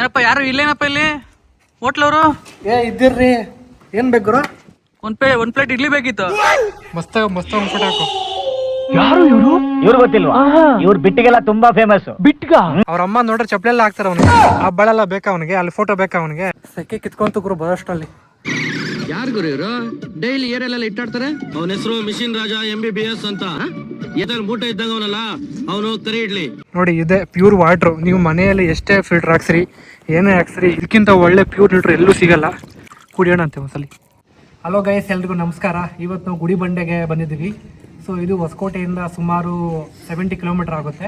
ಏನಪ್ಪ ಯಾರು ಇಲ್ಲೇನಪ್ಪ ಇಲ್ಲಿ ಹೋಟ್ಲವರು? ಇದ್ದಿರ್ರಿ, ಏನ್ ಬೇಕು? ಒಂದ್ ಪ್ಲೇಟ್ ಇಡ್ಲಿ ಬೇಕಿತ್ತು. ಮಸ್ತ ಫೋಟೋ ಹಾಕು. ಯಾರು ಇವರು? ಇವ್ರು ಗೊತ್ತಿಲ್ವಾ? ಇವ್ರು ಬಿಟ್ಟಿಗೆಲ್ಲ ತುಂಬಾ ಫೇಮಸ್. ಬಿಟ್ಗ ಅವ್ರ ಅಮ್ಮ ನೋಡ್ರೆ ಚಪ್ಪಲಿ ಎಲ್ಲ ಹಾಕ್ತಾರ ಅವನಿಗೆ. ಆ ಬಳೆಲ್ಲ ಬೇಕಾ ಅವನಿಗೆ? ಅಲ್ಲಿ ಫೋಟೋ ಬೇಕಾ ಅವನಿಗೆ? ಸೆಕೆ ಕಿತ್ಕೊಂತ ಗುರು ಬರೋಷ್ಟರಲ್ಲಿ. ಯಾರು ಗುರು ಇವರು? ಡೈಲಿ ಏರೆಲ್ಲ ಇಟ್ಟಾಡ್ತಾರೆ. ಅವನ ಹೆಸರು ಮಿಷಿನ್ ರಾಜ MBBS ಅಂತ. ಎದಲ್ಲಿ ಮೂಟೆ ಇದ್ದಂಗ ಅವನಲ್ಲ, ಅವನು ಕರಿ ಇಡ್ಲಿ. ನೋಡಿ, ಇದೆ ಪ್ಯೂರ್ ವಾಟ್ರು. ನೀವು ಮನೆಯಲ್ಲಿ ಎಷ್ಟೇ ಫಿಲ್ಟರ್ ಹಾಕ್ಸ್ರಿ, ಏನೇ ಹಾಕ್ಸ್ರಿ, ಇದಕ್ಕಿಂತ ಒಳ್ಳೆ ಪ್ಯೂರ್ ಫಿಲ್ಟರ್ ಎಲ್ಲೂ ಸಿಗಲ್ಲ. ಕುಡಿಯೋಣ ಅಂತೆ ಒಂದ್ಸಲಿ. ಹಲೋ ಗೈಸ್, ಎಲ್ರಿಗೂ ನಮಸ್ಕಾರ. ಇವತ್ತು ನಾವು ಗುಡಿಬಂಡೆಗೆ ಬಂದಿದ್ದೀವಿ. ಸೊ ಇದು ಹೊಸಕೋಟೆಯಿಂದ ಸುಮಾರು 70 ಕಿಲೋಮೀಟರ್ ಆಗುತ್ತೆ.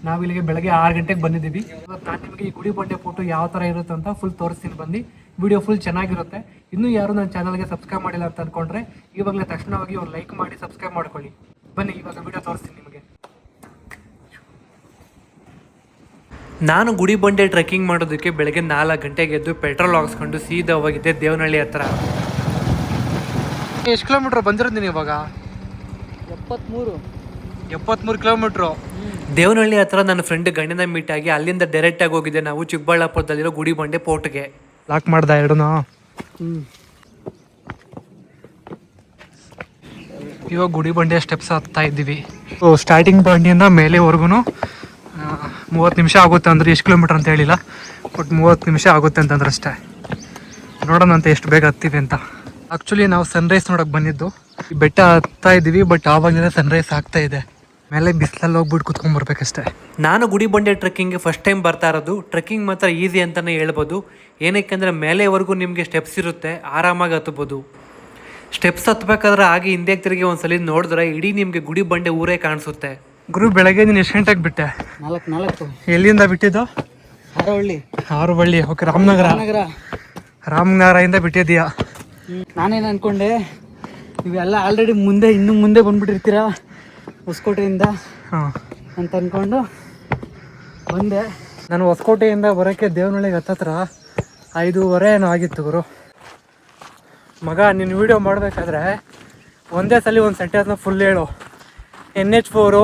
ನಾವು ಇಲ್ಲಿಗೆ ಬೆಳಗ್ಗೆ 6 ಗಂಟೆಗೆ ಬಂದಿದ್ದೀವಿ. ಇವತ್ತು ನಾನು ನಿಮಗೆ ಈ ಗುಡಿಬಂಡೆ ಫೋಟೋ ಯಾವ ಥರ ಇರುತ್ತೆ ಅಂತ ಫುಲ್ ತೋರಿಸ್ತೀನಿ ಬನ್ನಿ. ವಿಡಿಯೋ ಫುಲ್ ಚೆನ್ನಾಗಿರುತ್ತೆ. ಇನ್ನೂ ಯಾರು ನನ್ನ ಚಾನಲ್ಗೆ ಸಬ್ಸ್ಕ್ರೈಬ್ ಮಾಡಿಲ್ಲ ಅಂತ ಅಂದ್ಕೊಂಡ್ರೆ ಇವಾಗಲೇ ತಕ್ಷಣವಾಗಿ ಒಂದು ಲೈಕ್ ಮಾಡಿ ಸಬ್ಸ್ಕ್ರೈಬ್ ಮಾಡ್ಕೊಳ್ಳಿ. ಬನ್ನಿ ಇವಾಗ ವಿಡಿಯೋ ತೋರಿಸ್ತೀನಿ ನಿಮಗೆ. ನಾನು ಗುಡಿಬಂಡೆ ಟ್ರೆಕ್ಕಿಂಗ್ ಮಾಡೋದಕ್ಕೆ ಬೆಳಗ್ಗೆ 4 ಗಂಟೆಗೆ ಎದ್ದು ಪೆಟ್ರೋಲ್ ಹಾಕ್ಸ್ಕೊಂಡು ಸೀದಾ ಹೋಗಿದ್ದೆ ದೇವನಹಳ್ಳಿ ಹತ್ರ. ಎಷ್ಟು ಕಿಲೋಮೀಟ್ರ್ ಬಂದಿರೋದು ನೀನು ಇವಾಗ? 73 ಕಿಲೋಮೀಟ್ರು. ದೇವನಹಳ್ಳಿ ಹತ್ರ ನನ್ನ ಫ್ರೆಂಡ್ ಗಣ್ಯನ ಮೀಟ್ ಆಗಿ ಅಲ್ಲಿಂದ ಡೈರೆಕ್ಟಾಗಿ ಹೋಗಿದ್ದೆ ನಾವು ಚಿಕ್ಕಬಳ್ಳಾಪುರದಲ್ಲಿರೋ ಗುಡಿಬಂಡೆ ಪೋರ್ಟ್ಗೆ. ಲಾಕ್ ಮಾಡ್ದ ಎರಡೂ. ಇವಾಗ ಗುಡಿಬಂಡೆ ಸ್ಟೆಪ್ಸ್ ಹತ್ತಾ ಇದ್ದೀವಿ. ಸ್ಟಾರ್ಟಿಂಗ್ ಪಾಯಿಂಟಿಂದ ಮೇಲೆವರೆಗೂ 30 ನಿಮಿಷ ಆಗುತ್ತೆ. ಅಂದರೆ ಎಷ್ಟು ಕಿಲೋಮೀಟ್ರ್ ಅಂತ ಹೇಳಿಲ್ಲ, ಬಟ್ 30 ನಿಮಿಷ ಆಗುತ್ತೆ ಅಂತಂದ್ರೆ ಅಷ್ಟೇ. ನೋಡೋಣ ಅಂತ ಎಷ್ಟು ಬೇಗ ಹತ್ತೀವಿ ಅಂತ. ಆ್ಯಕ್ಚುಲಿ ನಾವು ಸನ್ರೈಸ್ ನೋಡೋಕೆ ಬಂದಿದ್ದು. ಈ ಬೆಟ್ಟ ಹತ್ತಾ ಇದ್ದೀವಿ, ಬಟ್ ಆವಾಗಿಂದ ಸನ್ರೈಸ್ ಆಗ್ತಾ ಇದೆ. ಮೇಲೆ ಬಿಸಿಲಲ್ಲಿ ಹೋಗ್ಬಿಟ್ಟು ಕುತ್ಕೊಂಡ್ಬರ್ಬೇಕಷ್ಟೇ. ನಾನು ಗುಡಿಬಂಡೆ ಟ್ರೆಕ್ಕಿಂಗ್ಗೆ ಫಸ್ಟ್ ಟೈಮ್ ಬರ್ತಾ ಇರೋದು. ಟ್ರೆಕ್ಕಿಂಗ್ ಮಾತ್ರ ಈಸಿ ಅಂತಲೇ ಹೇಳ್ಬೋದು. ಏನಕ್ಕೆಂದರೆ ಮೇಲೆವರೆಗೂ ನಿಮಗೆ ಸ್ಟೆಪ್ಸ್ ಇರುತ್ತೆ, ಆರಾಮಾಗಿ ಹತ್ಬೋದು. ಸ್ಟೆಪ್ಸ್ ಹತ್ಬೇಕಾದ್ರೆ ಹಾಗೆ ಹಿಂದೆ ತಿರುಗಿ ಒಂದ್ಸಲಿ ನೋಡಿದ್ರೆ ಇಡೀ ನಿಮಗೆ ಗುಡಿಬಂಡೆ ಊರೇ ಕಾಣಿಸುತ್ತೆ. ಗುರು, ಬೆಳಗ್ಗೆ ನೀನು ಎಷ್ಟು ಗಂಟೆಗೆ ಬಿಟ್ಟೆ? 4. ಎಲ್ಲಿಂದ ಬಿಟ್ಟಿದ್ದು? ಆರುಬಳ್ಳಿ. ಓಕೆ, ರಾಮನಗರದಿಂದ ಬಿಟ್ಟಿದ್ದೀಯಾ? ನಾನೇನು ಅನ್ಕೊಂಡೆ, ಇವೆಲ್ಲ ಆಲ್ರೆಡಿ ಇನ್ನು ಮುಂದೆ ಬಂದ್ಬಿಟ್ಟಿರ್ತೀರಾ ಹೊಸಕೋಟೆಯಿಂದ ಅಂತ ಅನ್ಕೊಂಡು ಬಂದೆ. ನಾನು ಹೊಸಕೋಟೆಯಿಂದ ಬರೋಕ್ಕೆ ದೇವನಹಳ್ಳಿಗೆ ಹತ್ತತ್ರ 5:30 ಏನೋ ಆಗಿತ್ತು ಗುರು. ಮಗ, ನೀನು ವೀಡಿಯೋ ಮಾಡಬೇಕಾದ್ರೆ ಒಂದೇ ಸಲ ಒಂದು ಸೆಂಟೆನ್ಸ್ನ ಫುಲ್ ಹೇಳು. NH4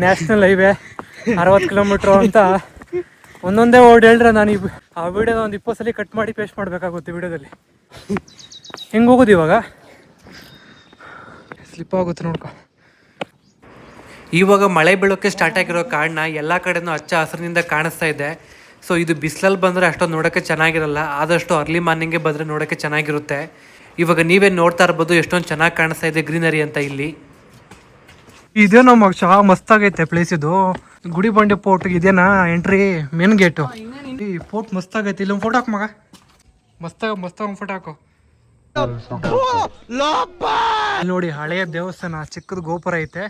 ನ್ಯಾಷನಲ್ ಹೈವೇ 60 ಕಿಲೋಮೀಟ್ರು ಅಂತ ಒಂದೊಂದೇ ಓಡ್ ಹೇಳ್ರೆ ನಾನು ಆ ವಿಡಿಯೋದ ಒಂದು 20 ಸಲ ಕಟ್ ಮಾಡಿ ಪೇಸ್ಟ್ ಮಾಡಬೇಕಾಗುತ್ತೆ ವಿಡಿಯೋದಲ್ಲಿ. ಹೆಂಗೆ ಹೋಗೋದು ಇವಾಗ? ಸ್ಲಿಪ್ ಆಗುತ್ತೆ ನೋಡ್ಕೊ. ಇವಾಗ ಮಳೆ ಬೀಳೋಕ್ಕೆ ಸ್ಟಾರ್ಟ್ ಆಗಿರೋ ಕಾರಣ ಎಲ್ಲ ಕಡೆನೂ ಹಚ್ಚ ಹಸಿರಿನಿಂದ ಕಾಣಿಸ್ತಾ ಇದೆ. ಸೊ ಇದು ಬಿಸಿಲಲ್ಲಿ ಬಂದರೆ ಅಷ್ಟೊಂದು ನೋಡೋಕ್ಕೆ ಚೆನ್ನಾಗಿರಲ್ಲ. ಆದಷ್ಟು ಅರ್ಲಿ ಮಾರ್ನಿಂಗ್ಗೆ ಬಂದರೆ ನೋಡೋಕ್ಕೆ ಚೆನ್ನಾಗಿರುತ್ತೆ. ಇವಾಗ ನೀವೇ ನೋಡ್ತಾ ಇರ್ಬೋದು ಎಷ್ಟೊಂದು ಚೆನ್ನಾಗಿ ಕಾಣಿಸ್ತಾ ಇದೆ ಗ್ರೀನರಿ ಅಂತ. ಇಲ್ಲಿ ಇದೇ ನಮ್ಮ ಮಸ್ತಾಗೈತೆ ಪ್ಲೇಸ್. ಇದು ಗುಡಿಬಂಡೆ ಪೋರ್ಟ್ ಇದೇನಾ ಎಂಟ್ರಿ, ಮೇನ್ ಗೇಟು. ಈ ಪೋರ್ಟ್ ಮಸ್ತಾಗೈತೆ. ಇಲ್ಲೊಂದು ಫೋಟೋ ಹಾಕು ಮಗ. ಮಸ್ತಾಗ ಫೋಟೋ ಹಾಕು. ನೋಡಿ, ಹಳೆಯ ದೇವಸ್ಥಾನ, ಚಿಕ್ಕದ ಗೋಪುರ ಐತೆ,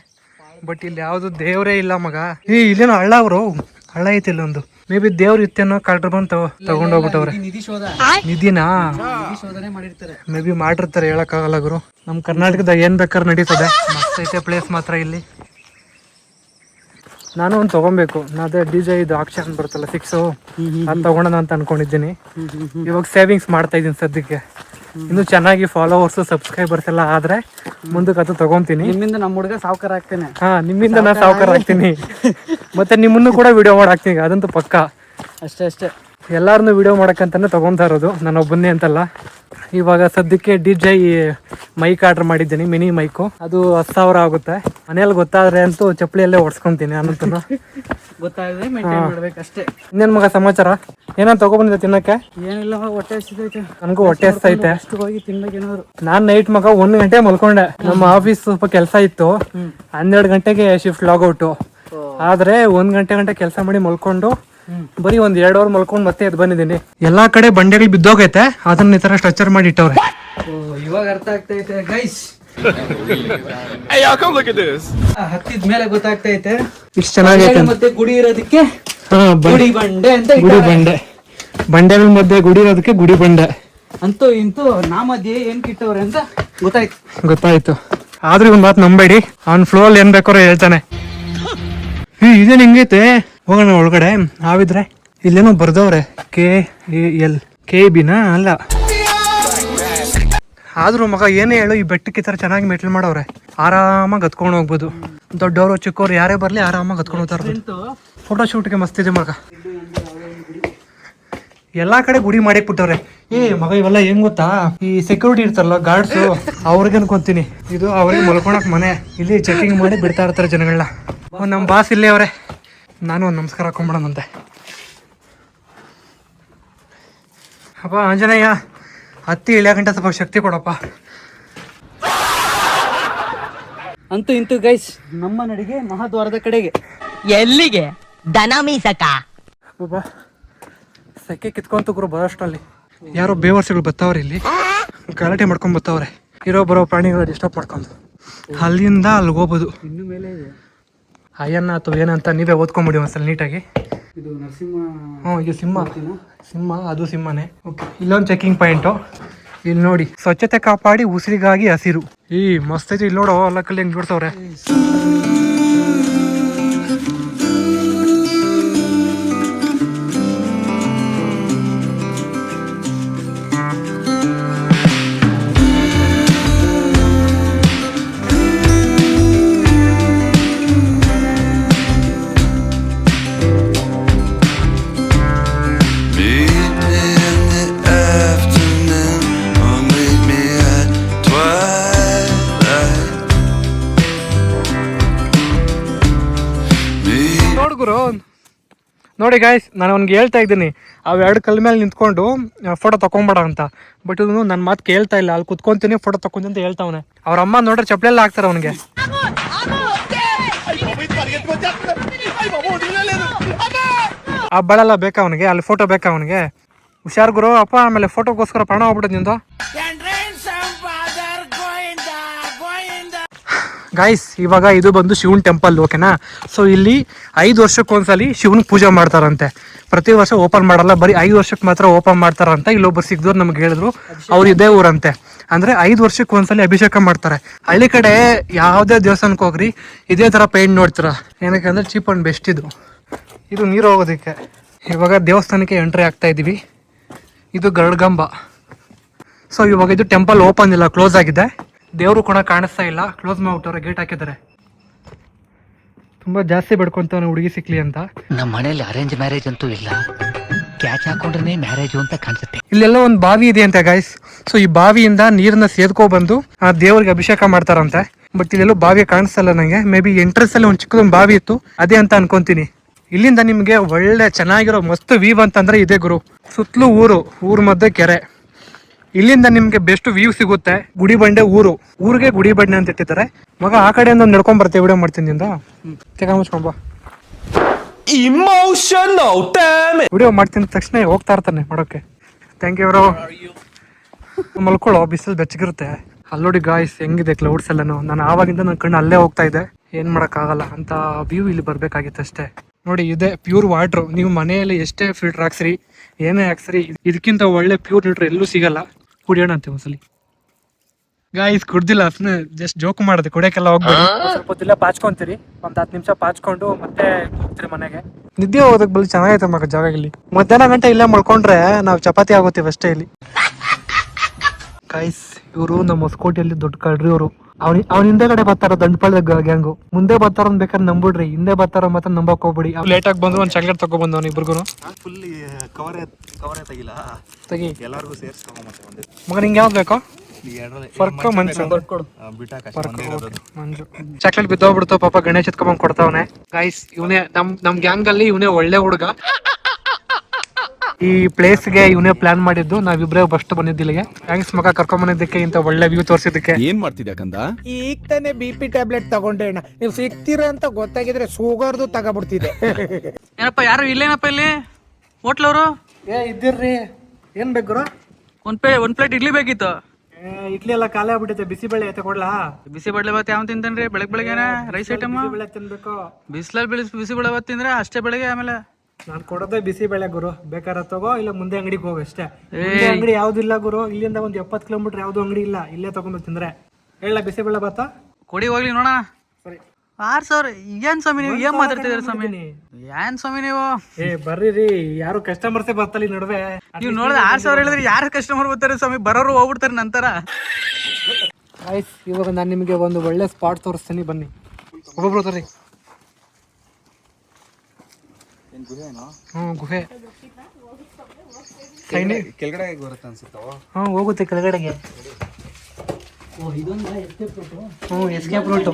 ಬಟ್ ಇಲ್ಲಿ ಯಾವ್ದು ದೇವರೇ ಇಲ್ಲ ಮಗ. ಇಲ್ಲೇನೋ ಹಳ್ಳ, ಹಳ್ಳ ಐತೆ ಇಲ್ಲೊಂದು. ಮೇ ಬಿ ದೇವ್ರ ಇತ್ತೇನೋ ಕಳ್ರು ಬಂದು ತಗೊಂಡೋಗ್ಬಿಟ್ಟವ್ರೆ. ನಿಧಿನಾ ಮೇ ಬಿ ಮಾಡಿರ್ತಾರೆ, ಹೇಳಕ್ಕಾಗಲ್ಲ ಗುರು. ನಮ್ಮ ಕರ್ನಾಟಕದಾಗ ಏನ್ ಬೇಕಾದ್ರೆ ನಡೀತದೆ. ಮಸ್ತ್ ಐತೆ ಪ್ಲೇಸ್ ಮಾತ್ರ ಇಲ್ಲಿ. ನಾನು ಒಂದು ತಗೊಬೇಕು. ಅದೇ DJ ಇದು ಆಕ್ಷನ್ ಬರುತ್ತಲ್ಲ 6, ಅದು ತಗೊಳೋಣ ಅಂತ ಅನ್ಕೊಂಡಿದ್ದೀನಿ. ಇವಾಗ ಸೇವಿಂಗ್ಸ್ ಮಾಡ್ತಾ ಇದ್ದೀನಿ ಸದ್ಯಕ್ಕೆ. ಇನ್ನು ಚೆನ್ನಾಗಿ ಫಾಲೋವರ್ಸ್ ಸಬ್ಸ್ಕ್ರೈಬರ್ಸ್ ಎಲ್ಲ ಆದ್ರೆ ಮುಂದಕ್ಕೆ ಅದು ತಗೊಂತೀನಿ. ನಿಮ್ಮಿಂದ ನಮ್ಮ ಹುಡುಗ ಸಾವುಕಾರ ಆಗ್ತೇನೆ. ನಿಮ್ಮಿಂದ ನಾ ಸಾವುಕಾರ ಆಗ್ತೀನಿ. ಮತ್ತೆ ನಿಮ್ಮನ್ನು ಕೂಡ ವಿಡಿಯೋ ಮಾಡಾಕ್ತೀನಿ, ಅದಂತೂ ಪಕ್ಕ. ಅಷ್ಟೇ. ಎಲ್ಲಾರನ್ನು ವಿಡಿಯೋ ಮಾಡಕ್ಕಂತಾನೆ ತಗೊಂತಾ ಇರೋದು, ನಾನು ಒಬ್ಬನ್ನೇ ಅಂತಲ್ಲ. ಇವಾಗ ಸದ್ಯಕ್ಕೆ DJ ಮೈಕ್ ಆರ್ಡರ್ ಮಾಡಿದ್ದೀನಿ, ಮಿನಿ ಮೈಕು. ಅದು 10,000 ಆಗುತ್ತೆ. ಮನೇಲಿ ಗೊತ್ತಾದ್ರೆ ಅಂತೂ ಚಪ್ಪಲಿಯಲ್ಲೇ ಓಡಿಸ್ಕೊಂತೀನಿ ಅನ್ನಂತೂ. ಗೊತ್ತಾಗದೆ ಮೇಂಟೈನ್ ಮಾಡ್ಬೇಕಷ್ಟೇ. ಇನ್ನೇನು ಮಗ ಸಮಾಚಾರ? ಏನಾರು ತಗೊಬಂದಿದ್ದೆ ತಿನ್ನಕ್ಕೆ? ಏನಿಲ್ಲ, ಹೊಟ್ಟೆ ಹಸಿದೈತೆ. ನನಗೂ ಹೊಟ್ಟೆ ಹಸ್ತೈತೆ. ಅಷ್ಟು ಹೋಗಿ ತಿನ್ಬೇಕೇನಾದ್ರು. ನಾನ್ ನೈಟ್ ಮಗ 1 ಗಂಟೆ ಮಲ್ಕೊಂಡೆ. ನಮ್ಮ ಆಫೀಸ್ ಸ್ವಲ್ಪ ಕೆಲಸ ಇತ್ತು. 12 ಗಂಟೆಗೆ ಶಿಫ್ಟ್ ಲಾಗೌಟು. ಆದ್ರೆ 1 ಗಂಟೆ ಕೆಲಸ ಮಾಡಿ ಮಲ್ಕೊಂಡು ಬರೀ 1 2 ಅವರ್ ಮಲ್ಕೊಂಡು ಮತ್ತೆ ಎದ್ದು ಬಂದಿದ್ದೀನಿ. ಎಲ್ಲಾ ಕಡೆ ಬಂಡೆಗಳು ಬಿದ್ದೋಗೈತೆ, ಅದನ್ನ ಈ ತರ ಸ್ಟ್ರಕ್ಚರ್ ಮಾಡಿ ಇಟ್ಟವ್ರೆ. ಇವಾಗ ಅರ್ಥ ಆಗ್ತೈತೆ ಗೈಸ್. ಹತ್ತಿದ ಮೇಲೆ ಗೊತ್ತಾಗ್ತೈತೆ ಇಷ್ಟು ಚೆನ್ನಾಗೈತೆ. ಮತ್ತೆ ಗುಡಿ ಇರೋದಕ್ಕೆ ಗುಡಿಬಂಡೆ ಅಂತ. ಗುಡಿಬಂಡೆ, ಬಂಡೆಗಳ ಮಧ್ಯೆ ಗುಡಿ ಇರೋದಕ್ಕೆ ಗುಡಿಬಂಡೆ ಅಂತೂ ಇಂತೂ ನಾಮಧ್ಯೆ ಏನ್ ಕಿಟ್ಟವ್ರೆ ಅಂತ ಗೊತ್ತಾಯ್ತು. ಆದ್ರೂ ಒಂದ್ ಮಾತು ನಂಬೇಡಿ, ಅವ್ನ್ ಫ್ಲೋ ಅಲ್ಲಿ ಏನ್ ಬೇಕಾರೋ ಹೇಳ್ತಾನೆ. ಇದೇನ್ ಹಿಂಗೈತೆ? ಹೋಗೋಣ ಒಳಗಡೆ. ನಾವಿದ್ರೆ ಇಲ್ಲೇನೋ ಬರ್ದವ್ರೆ KBನ ಅಲ್ಲ. ಆದ್ರೂ ಮಗ ಏನೇ ಹೇಳು, ಈ ಬೆಟ್ಟಕ್ಕೆ ಈ ತರ ಚೆನ್ನಾಗಿ ಮೆಟ್ಲ್ ಮಾಡವ್ರೆ. ಆರಾಮಾಗಿ ಹತ್ಕೊಂಡು ಹೋಗ್ಬೋದು. ದೊಡ್ಡವರು ಚಿಕ್ಕವ್ರು ಯಾರೇ ಬರ್ಲಿ ಆರಾಮಾಗಿ ಹತ್ಕೊಂಡು ಹೋಗ್ತಾ ಇರ್ಬೋದು. ಫೋಟೋ ಶೂಟ್ಗೆ ಮಸ್ತ್ ಇದೆ ಮಗ. ಎಲ್ಲಾ ಕಡೆ ಗುಡಿ ಮಾಡಿಕ್ಬಿಟ್ಟವ್ರೆ. ಮಗ ಇವೆಲ್ಲ ಹೆಂಗ್ ಗೊತ್ತಾ, ಈ ಸೆಕ್ಯೂರಿಟಿ ಇರ್ತಾರಲ್ಲ ಗಾರ್ಡ್ಸು, ಅವ್ರಿಗೆ ಅನ್ಕೊಂತೀನಿ ಇದು ಅವ್ರಿಗೆ ಮಲ್ಕೊಳಕ್ ಮನೆ. ಇಲ್ಲಿ ಚೆಕಿಂಗ್ ಮಾಡಿ ಬಿಡ್ತಾ ಇರ್ತಾರೆ ಜನಗಳನ್ನ. ನಮ್ಮ ಬಾಸ್ ಇಲ್ಲೇ ಅವ್ರೆ, ನಾನು ಒಂದು ನಮಸ್ಕಾರ ಹಾಕೊಂಡ್ಬಿಡೋಣಂತೆ. ಅಪ್ಪ ಆಂಜನೇಯ, ಹತ್ತಿ ಇಳಿಯಗಂಟ ಸ್ವಲ್ಪ ಶಕ್ತಿ ಕೊಡಪ್ಪ. ಅಂತೂ ಇಂತೂ ಗೈಸ್, ನಮ್ಮ ನಡಿಗೆ ಮಹಾದ್ವಾರದ ಕಡೆಗೆ. ಎಲ್ಲಿಗೆ? ದನ ಮೀಸಕ. ಒಬ್ಬ ಸೆಕೆ ಕಿತ್ಕೊಂತ ಗುರು ಬರೋಷ್ಟರಲ್ಲಿ ಯಾರೋ ಬೇವರ್ಸಿಗಳು ಬರ್ತಾವ್ರೆ, ಇಲ್ಲಿ ಗಲಾಟೆ ಮಾಡ್ಕೊಂಡ್ ಬರ್ತಾವ್ರೆ. ಇರೋ ಬರೋ ಪ್ರಾಣಿಗಳು ಡಿಸ್ಟರ್ಬ್ ಮಾಡ್ಕೊಂಡು ಅಲ್ಲಿಂದ ಅಲ್ಲಿಗೆ ಹೋಗ್ಬೋದು. ಇನ್ನು ಮೇಲೆ ಇದೆ ಅಯ್ಯನ್ನ ಅಥವಾ ಏನಂತ ನೀವೇ ಓದ್ಕೊಂಬಿಡಿ ಒಂದ್ಸಲ ನೀಟಾಗಿ. ಇದು ನರಸಿಂಹ. ಇದು ಸಿಂಹ, ಅದು ಸಿಂಹನೇ. ಓಕೆ, ಇಲ್ಲೊಂದು ಚೆಕಿಂಗ್ ಪಾಯಿಂಟು. ಇಲ್ಲಿ ನೋಡಿ, ಸ್ವಚ್ಛತೆ ಕಾಪಾಡಿ ಉಸಿರಿಗಾಗಿ ಹಸಿರು. ಮಸ್ತ್ ಐತಿ. ಇಲ್ಲಿ ನೋಡೋ ಎಲ್ಲ ಕಲ್ಲಿ ಹೆಂಗ್ ಬಿಡ್ಸವ್ರೆ. ನೋಡಿ ಗಾಯ್ಸ್, ನಾನು ಅವ್ನಿಗೆ ಹೇಳ್ತಾ ಇದ್ದೀನಿ ಅವು ಎರಡು ಕಲ್ ಮೇಲೆ ನಿಂತ್ಕೊಂಡು ಫೋಟೋ ತಗೊಂಬೇಡ ಅಂತ. ಬಟ್ ಇವನು ನನ್ನ ಮಾತು ಕೇಳ್ತಾ ಇಲ್ಲ. ಅಲ್ಲಿ ಕುತ್ಕೊಂತೀನಿ, ಫೋಟೋ ತಗೊಂತೀನಿ ಅಂತ ಹೇಳ್ತಾವನೆ. ಅವ್ರ ಅಮ್ಮ ನೋಡ್ರೆ ಚಪ್ಪಲೆಲ್ಲ ಹಾಕ್ತಾರೆ ಅವನಿಗೆ. ಆ ಬಳೆಲ್ಲ ಬೇಕಾ ಅವನಿಗೆ, ಅಲ್ಲಿ ಫೋಟೋ ಬೇಕಾ ಅವನಿಗೆ? ಹುಷಾರ್ ಗುರು ಅಪ್ಪ, ಆಮೇಲೆ ಫೋಟೋಗೋಸ್ಕರ ಪ್ರಾಣ ಹೋಗ್ಬಿಟ್ಟದ್ ನಿಂದು. ಗಾಯ್ಸ್, ಇವಾಗ ಇದು ಬಂದು ಶಿವನ್ ಟೆಂಪಲ್, ಓಕೆನಾ? ಸೊ ಇಲ್ಲಿ 5 ವರ್ಷಕ್ಕೊಂದ್ಸಲಿ ಶಿವನ್ ಪೂಜೆ ಮಾಡ್ತಾರಂತೆ. ಪ್ರತಿ ವರ್ಷ ಓಪನ್ ಮಾಡಲ್ಲ, ಬರೀ 5 ವರ್ಷಕ್ಕೆ ಮಾತ್ರ ಓಪನ್ ಮಾಡ್ತಾರಂತ. ಇಲ್ಲೊಬ್ಬರು ಸಿಕ್ದವ್ರು ನಮ್ಗೆ ಹೇಳಿದ್ರು, ಅವ್ರು ಇದೇ ಊರಂತೆ. ಅಂದ್ರೆ 5 ವರ್ಷಕ್ಕೊಂದ್ಸಲಿ ಅಭಿಷೇಕ ಮಾಡ್ತಾರೆ. ಹಳ್ಳಿ ಕಡೆ ಯಾವುದೇ ದೇವಸ್ಥಾನಕ್ಕೆ ಹೋಗ್ರಿ ಇದೇ ತರ ಪೇಂಟ್ ನೋಡ್ತೀರಾ. ಏನಕ್ಕೆ ಅಂದ್ರೆ ಚೀಪ್ ಅಂಡ್ ಬೆಸ್ಟ್ ಇದು ನೀರು ಹೋಗೋದಕ್ಕೆ. ಇವಾಗ ದೇವಸ್ಥಾನಕ್ಕೆ ಎಂಟ್ರಿ ಆಗ್ತಾ ಇದೀವಿ. ಇದು ಗರುಡಗಂಬ. ಸೊ ಇವಾಗ ಇದು ಟೆಂಪಲ್ ಓಪನ್ ಇಲ್ಲ, ಕ್ಲೋಸ್ ಆಗಿದೆ. ದೇವರು ಕೂಡ ಕಾಣಿಸ್ತಾ ಇಲ್ಲ, ಕ್ಲೋಸ್ ಮಾಡ್ಬಿಟ್ಟವ್ರೆ, ಗೇಟ್ ಹಾಕಿದ್ದಾರೆ. ತುಂಬಾ ಜಾಸ್ತಿ ಬೆಡ್ಕೊಂತವನು ಹುಡುಗಿ ಸಿಕ್ಲಿ ಅಂತ. ನಮ್ಮ ಮನೇಲಿ ಅರೇಂಜ್ ಮ್ಯಾರೇಜ್ ಅಂತೂ ಇಲ್ಲ, ಕ್ಯಾಚ್ ಹಾಕೊಂಡ್ರೆ ಮ್ಯಾರೇಜ್ ಅಂತ ಕಾಣಿಸುತ್ತೆ. ಇಲ್ಲೆಲ್ಲ ಒಂದು ಬಾವಿ ಇದೆ ಅಂತೆ ಗಾಯ್ಸ್. ಸೊ ಈ ಬಾವಿಯಿಂದ ನೀರನ್ನ ಸೇದ್ಕೊ ಬಂದು ಆ ದೇವರಿಗೆ ಅಭಿಷೇಕ ಮಾಡ್ತಾರಂತೆ. ಬಟ್ ಇಲ್ಲೆಲ್ಲೂ ಬಾವಿ ಕಾಣಿಸ್ತಲ್ಲ ನಂಗೆ. ಮೇ ಬಿ ಎಂಟ್ರೆನ್ಸ್ ಅಲ್ಲಿ ಒಂದು ಚಿಕ್ಕದೊಂದು ಬಾವಿ ಇತ್ತು, ಅದೇ ಅಂತ ಅನ್ಕೊಂತೀನಿ. ಇಲ್ಲಿಂದ ನಿಮ್ಗೆ ಒಳ್ಳೆ ಚೆನ್ನಾಗಿರೋ ಮಸ್ತ್ ವ್ಯೂ ಅಂತಂದ್ರೆ ಇದೆ ಗುರು. ಸುತ್ತಲೂ ಊರು ಮಧ್ಯೆ ಕೆರೆ. ಇಲ್ಲಿಂದ ನಿಮ್ಗೆ ಬೆಸ್ಟ್ ವ್ಯೂ ಸಿಗುತ್ತೆ. ಗುಡಿ ಬಂಡೆ ಊರಿಗೆ ಗುಡಿ ಬಂಡೆ ಅಂತ ಇಟ್ಟಿದ್ದಾರೆ. ಮಗ ಆ ಕಡೆಯಿಂದ ನಡ್ಕೊಂಡ್ ಬರ್ತೇವೆ, ವಿಡಿಯೋ ಮಾಡ್ತೀನಿ ನಿಂದ. ಮುಚ್ಕೊಂಬ, ವಿಡಿಯೋ ಮಾಡ್ತೀನಿ ತಕ್ಷಣ ಹೋಗ್ತಾ ಇರ್ತಾನೆ ಮಾಡೋಕೆ. Thank you bro. ಮಲ್ಕೊಳ್ಳೋ, ಬಿಸಿಲು ಬೆಚ್ಚಗಿರುತ್ತೆ. ಅಲ್ಲೋಡಿ ಗಾಯ್ಸ್ ಹೆಂಗಿದೆ ಕ್ಲೌಡ್ಸ್ ಎಲ್ಲಾನು. ನಾನು ಆವಾಗಿಂದ ನನ್ನ ಕಣ್ಣು ಅಲ್ಲೇ ಹೋಗ್ತಾ ಇದೆ. ಏನ್ ಮಾಡಕ್ ಆಗಲ್ಲ ಅಂತ ವ್ಯೂ ಇಲ್ಲಿ ಬರ್ಬೇಕಾಗಿತ್ತು ಅಷ್ಟೇ. ನೋಡಿ, ಇದೆ ಪ್ಯೂರ್ ವಾಟ್ರು. ನೀವು ಮನೆಯಲ್ಲಿ ಎಷ್ಟೇ ಫಿಲ್ಟರ್ ಹಾಕ್ಸ್ರಿ, ಏನೇ ಹಾಕ್ಸ್ರಿ, ಇದಕ್ಕಿಂತ ಒಳ್ಳೆ ಪ್ಯೂರ್ ಫಿಲ್ಟರ್ ಎಲ್ಲೂ ಸಿಗಲ್ಲ. ಕುಡಿಯೋಣ ಅಂತೆ ಒಂದ್ಸಲಿ. ಗಾಯ್ಸ್ ಕುಡ್ದಿಲ್ಲ, ಜಸ್ಟ್ ಜೋಕ್ ಮಾಡಿದೆ. ಕುಡಿಯೋಕೆಲ್ಲ ಹೋಗ್ಬೋದು. ಸ್ವಲ್ಪ ಹೊತ್ತಿಲ್ಲ ಪಾಚ್ಕೊಂತೀರಿ, ಒಂದ್ 10 ನಿಮಿಷ ಪಾಚ್ಕೊಂಡು ಮತ್ತೆ ಹೋಗ್ತೀರಿ ಮನೆಗೆ. ನಿದ್ದೆ ಹೋಗೋದಕ್ಕೆ ಬಲ್ಲಿ ಚೆನ್ನಾಗೈತೆ ಮಗ ಜಾಗ. ಇಲ್ಲಿ ಮಧ್ಯಾಹ್ನ ಗಂಟೆ ಇಲ್ಲೇ ಮಲ್ಕೊಂಡ್ರೆ ನಾವು ಚಪಾತಿ ಆಗೋತೀವಿ ಅಷ್ಟೇ ಇಲ್ಲಿ. ಗಾಯ್ಸ್, ಇವರು ನಮ್ಮ ಹೊಸಕೋಟೆಯಲ್ಲಿ ದೊಡ್ಡ ಕಳ್ರಿ. ಅವರು ಅವ್ನ ಹಿಂದೆ ಕಡೆ ಬರ್ತಾರ ದಂಡಪಾಳ್ಯದ ಗ್ಯಾಂಗು. ಮುಂದೆ ಬರ್ತಾರ ಬೇಕಾದ್ರೆ ನಂಬಿಡ್ರಿ, ಹಿಂದೆ ಬರ್ತಾರ ಮಾತ್ರ ನಂಬಕ್ ಹೋಗ್ಬಿಡಿ. ಲೇಟ್ ಆಗಿ ಬಂದ್ರು ಒಂದ್ ಚಾಕ್ಲೇಟ್ ತಗೊ ಬಂದವನ್ ಇಬ್ರಿಗೂ. ತೆಗಿ ಮಗ, ನಿಂಗೆ ಯಾವ್ದು ಬೇಕೋ? ಮಂಜು ಚಾಕ್ಲೇಟ್ ಬಿದ್ದೋಗ್ಬಿಡ್ತು ಪಾಪ. ಗಣೇಶ್ ಎತ್ಕೊಂಡ್ ಕೊಡ್ತಾವನೆ. ಗೈಸ್, ಇವನೇ ನಮ್ ಗ್ಯಾಂಗ್ ಅಲ್ಲಿ ಇವನೇ ಒಳ್ಳೆ ಹುಡುಗ. ಈ ಪ್ಲೇಸ್ಗೆ ಇವನೇ ಪ್ಲಾನ್ ಮಾಡಿದ್ದು. ನಾವಿಬ್ರೇ ಫಸ್ಟ್ ಬಂದಿದ್ದಿಲ್ಲಿಗೆ. ಥ್ಯಾಂಕ್ಸ್ ಮಗ, ಕರ್ಕೊಂಡ್ ಬಂದಿದ್ದಕ್ಕೆ, ಇಂತ ಒಳ್ಳೆ ವ್ಯೂ ತೋರಿಸಿದ್ದಕ್ಕೆ. ಏನ್ ಮಾಡ್ತಿದ್ಯಾ ಕಂದ? ಈಗ ತಾನೇ BP ಟ್ಯಾಬ್ಲೆಟ್ ತಗೊಂಡೆ ಅಣ್ಣ. ನೀವು ಸಿಗ್ತೀರ ಅಂತ ಗೊತ್ತಾಗಿದ್ರೆ ಶುಗರ್ದು ತಗೋಬಿಡ್ತಿದೆ. ಏನಪ್ಪ, ಯಾರು ಇಲ್ಲೇನಪ್ಪ ಇಲ್ಲಿ ಹೋಟ್ಲವ್ರು? ಇದ್ದಿರ್ರಿ, ಏನ್ ಬೇಕು? ಒಂದ್ ಪ್ಲೇಟ್ ಇಡ್ಲಿ ಬೇಕಿತ್ತು. ಇಡ್ಲಿ ಎಲ್ಲ ಖಾಲಿ ಆಗ್ಬಿಟ್ಟೈತೆ. ಬಿಸಿಬೇಳೆ ತಗೊಳ್ಲಾ? ಬಿಸಿ ಬಡ್ಲೆ ಬಾತ್ ಯಾವ ತಿಂತೇನ್ರಿ ಬೆಳಗ್ಗೆ ರೈಸ್ ಐಟಮ್? ತಿನ್ಬೇಕು. ಬಿಸಿಲಲ್ಲಿ ಬಿಸಿ ಬಳೆ ಬಾತ್ ತಿಂದ್ರೆ ಅಷ್ಟೇ ಬೆಳಗ್ಗೆ. ಆಮೇಲೆ ನಾನ್ ಕೊಡೋದೇ ಬಿಸಿಬೇಳೆ ಗುರು. ಬೇಕಾದ್ರೆ ತಗೋ, ಇಲ್ಲ ಮುಂದೆ ಅಂಗಡಿಗೆ ಹೋಗ ಅಷ್ಟೇ. ಅಂಗಡಿ ಯಾವ್ದಿಲ್ಲ ಗುರು. ಇಲ್ಲಿಂದ ಒಂದ್ 70 ಕಿಲೋಮೀಟರ್ ಯಾವ್ದು ಅಂಗಡಿ ಇಲ್ಲ. ಇಲ್ಲೇ ತಗೊಂಡ್ ತಿಂದ್ರೆ ಹೇಳ ಬಿಸಿಬೇಳೆ ಬಾತ. ಕೊಡಿ ಹೋಗ್ಲಿ ನೋಡ. ಸರಿ. 6000 ಏನ್ ಸ್ವಾಮಿ ನೀವು ಏನ್ ಮಾತಾಡ್ತಿದ್ದೀರಾ ಸ್ವಾಮಿ? ಏನ್ ಸ್ವಾಮಿ ನೀವು? ಬರ್ರಿ, ಯಾರು ಕಸ್ಟಮರ್ಸೇ ಬರ್ತಾರ ಈ ನಡುವೆ. ನೀವು ನೋಡಿದ್ರೆ 6000 ಹೇಳಿದ್ರೆ ಯಾರು ಕಸ್ಟಮರ್ ಬರ್ತಾರೆ ಸ್ವಾಮಿ? ಬರೋರು ಹೋಗ್ಬಿಡ್ತಾರೆ ನಂತರ. ಇವಾಗ ನಾನು ನಿಮಗೆ ಒಂದು ಒಳ್ಳೆ ಸ್ಪಾಟ್ ತೋರಿಸ್ತೀನಿ, ಬನ್ನಿ. ಒಬ್ಬೊಬ್ರು ತರ್ರಿ. ಗುಹೆ. ಕೆಳಗಡೆ ಬರುತ್ತೆ ಅನ್ಸುತ್ತವ. ಹಾಂ ಹೋಗುತ್ತೆ ಕೆಳಗಡೆಗೆ. ಓ ಇದೊಂದು ಎಸ್ಕೇಪ್ ರೂಟು. ಹ್ಞೂ ಎಸ್ಕೇಪ್ ರೂಟು.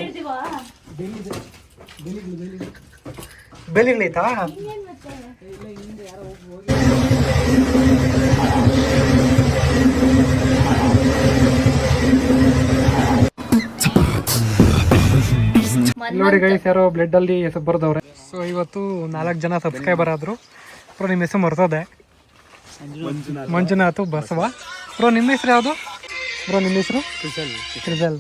ಬೇಲಿಗಳೈತಾ? ನೋಡಿ ಗೈಸ್, ಯಾರೋ ಬ್ಲಡ್ ಅಲ್ಲಿ ಹೆಸರು ಬರ್ದವ್ರೆ. ಸೊ ಇವತ್ತು 4 ಜನ ಸಬ್ಸ್ಕ್ರೈಬರ್ ಆದ್ರು. ಬ್ರೋ ನಿಮ್ಮ ಹೆಸರು ಮರ್ತದೆ. ಮಂಜುನಾಥ್ ಬಸವ. ಬ್ರೋ ನಿಮ್ಮ ಹೆಸರು ಯಾವುದು? ಬ್ರೋ ನಿಮ್ಮ ಹೆಸರು ಕ್ರಿಸಲ್.